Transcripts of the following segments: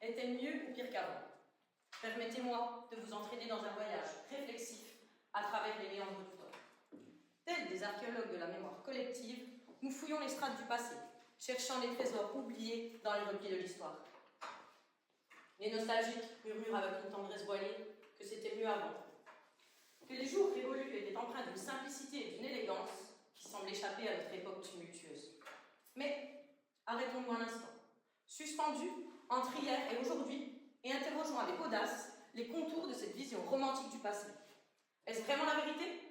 est-elle mieux ou pire qu'avant? Permettez-moi de vous entraîner dans un voyage réflexif à travers les méandres du temps. Tels des archéologues de la mémoire collective, nous fouillons les strates du passé, cherchant les trésors oubliés dans les replis de l'histoire. Les nostalgiques murmurent avec une tendresse voilée que c'était mieux avant, que les jours révolus étaient empreints d'une simplicité et d'une élégance qui semblent échapper à notre époque tumultueuse. Mais arrêtons-nous un instant, suspendus entre hier et aujourd'hui, et interrogeons avec audace les contours de cette vision romantique du passé. Est-ce vraiment la vérité?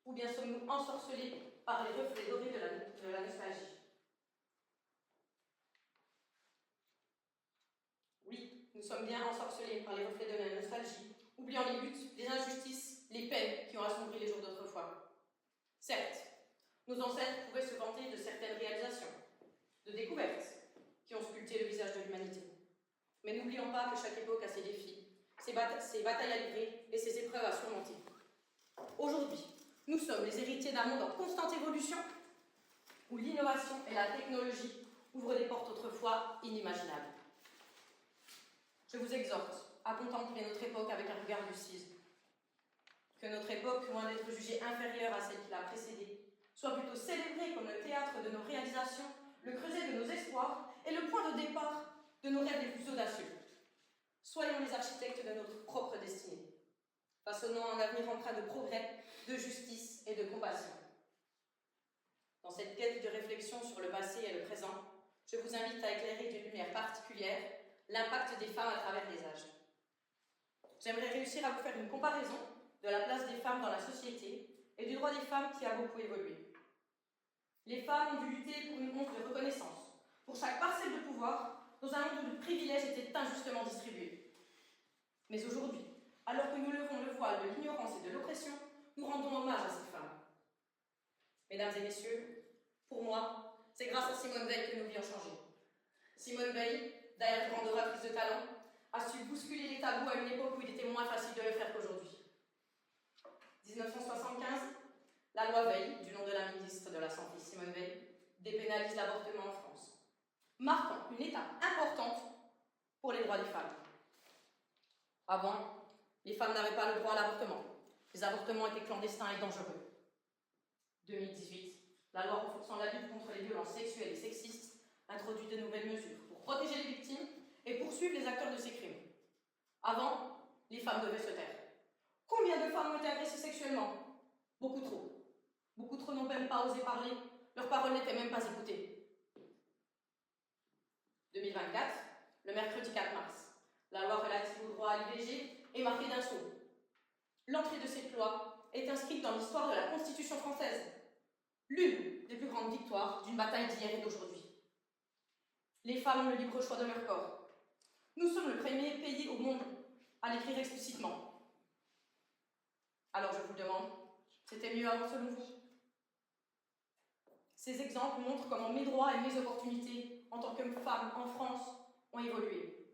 Ou bien sommes-nous ensorcelés par les reflets dorés de la nostalgie? Oui, nous sommes bien ensorcelés par les reflets de la nostalgie, oubliant les luttes, les injustices, les peines qui ont assombri les jours d'autrefois. Certes, nos ancêtres pouvaient se vanter de certaines réalisations, de découvertes qui ont sculpté le visage de l'humanité. Mais n'oublions pas que chaque époque a ses défis, ses batailles à livrer et ses épreuves à surmonter. Aujourd'hui, nous sommes les héritiers d'un monde en constante évolution, où l'innovation et la technologie ouvrent des portes autrefois inimaginables. Je vous exhorte à contempler notre époque avec un regard lucide. Que notre époque, loin d'être jugée inférieure à celle qui l'a précédée, soit plutôt célébrée comme le théâtre de nos réalisations, le creuset de nos espoirs et le point de départ de nos rêves les plus audacieux. Soyons les architectes de notre propre destinée. Façonnons un avenir empreint de progrès, de justice et de compassion. Dans cette quête de réflexion sur le passé et le présent, je vous invite à éclairer d'une lumière particulière l'impact des femmes à travers les âges. J'aimerais réussir à vous faire une comparaison de la place des femmes dans la société et du droit des femmes qui a beaucoup évolué. Les femmes ont dû lutter pour une once de reconnaissance. Pour chaque parcelle de pouvoir, dans un monde où le privilège était injustement distribué. Mais aujourd'hui, alors que nous levons le voile de l'ignorance et de l'oppression, nous rendons hommage à ces femmes. Mesdames et messieurs, pour moi, c'est grâce à Simone Veil que nos vies ont changé. Simone Veil, derrière grande oratrice de talent, a su bousculer les tabous à une époque où il était moins facile de le faire qu'aujourd'hui. 1975, la loi Veil, du nom de la ministre de la Santé Simone Veil, dépénalise l'avortement en France, marquant une étape importante pour les droits des femmes. Avant, les femmes n'avaient pas le droit à l'avortement. Les avortements étaient clandestins et dangereux. 2018, la loi renforçant la lutte contre les violences sexuelles et sexistes introduit de nouvelles mesures pour protéger les victimes et poursuivre les acteurs de ces crimes. Avant, les femmes devaient se taire. Combien de femmes ont été agressées sexuellement? Beaucoup trop. Beaucoup trop n'ont même pas osé parler. Leurs paroles n'étaient même pas écoutées. 2024, le mercredi 4 mars, la loi relative au droit à l'IVG est marquée d'un sceau. L'entrée de cette loi est inscrite dans l'histoire de la Constitution française, l'une des plus grandes victoires d'une bataille d'hier et d'aujourd'hui. Les femmes ont le libre choix de leur corps. Nous sommes le premier pays au monde à l'écrire explicitement. Alors je vous le demande, c'était mieux avant selon vous? Ces exemples montrent comment mes droits et mes opportunités en tant que femme en France ont évolué,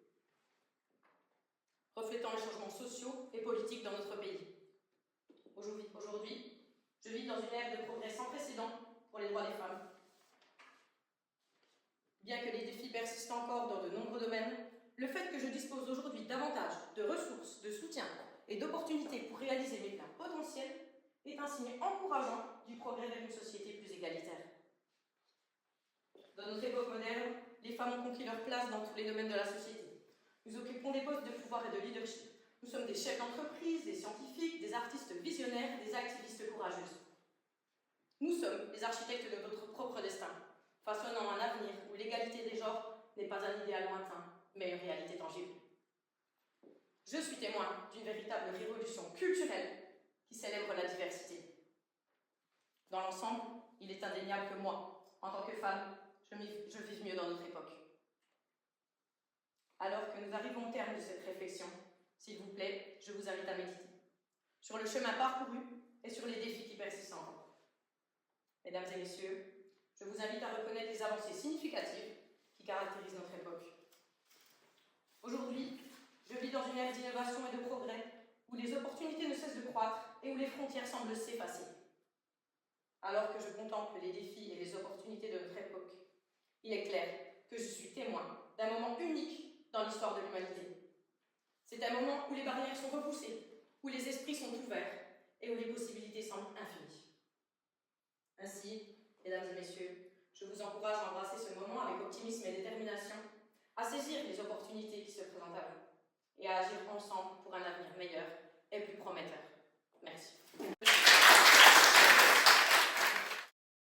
reflétant les changements sociaux et politiques dans notre pays. Aujourd'hui, je vis dans une ère de progrès sans précédent pour les droits des femmes. Bien que les défis persistent encore dans de nombreux domaines, le fait que je dispose aujourd'hui davantage de ressources, de soutien et d'opportunités pour réaliser mes plans potentiels est un signe encourageant du progrès vers une société plus égalitaire. Dans notre époque moderne, les femmes ont conquis leur place dans tous les domaines de la société. Nous occupons des postes de pouvoir et de leadership. Nous sommes des chefs d'entreprise, des scientifiques, des artistes visionnaires, des activistes courageuses. Nous sommes les architectes de notre propre destin, façonnant un avenir où l'égalité des genres n'est pas un idéal lointain, mais une réalité tangible. Je suis témoin d'une véritable révolution culturelle qui célèbre la diversité. Dans l'ensemble, il est indéniable que moi, en tant que femme, je vive mieux dans notre époque. Alors que nous arrivons au terme de cette réflexion, s'il vous plaît, je vous invite à méditer sur le chemin parcouru et sur les défis qui persistent encore. Mesdames et messieurs, je vous invite à reconnaître les avancées significatives qui caractérisent notre époque. Aujourd'hui, je vis dans une ère d'innovation et de progrès où les opportunités ne cessent de croître et où les frontières semblent s'effacer. Alors que je contemple les défis et les opportunités de notre époque, il est clair que je suis témoin d'un moment unique dans l'histoire de l'humanité. C'est un moment où les barrières sont repoussées, où les esprits sont ouverts et où les possibilités semblent infinies. Ainsi, mesdames et messieurs, je vous encourage à embrasser ce moment avec optimisme et détermination, à saisir les opportunités qui se présentent à vous et à agir ensemble pour un avenir meilleur et plus prometteur. Merci.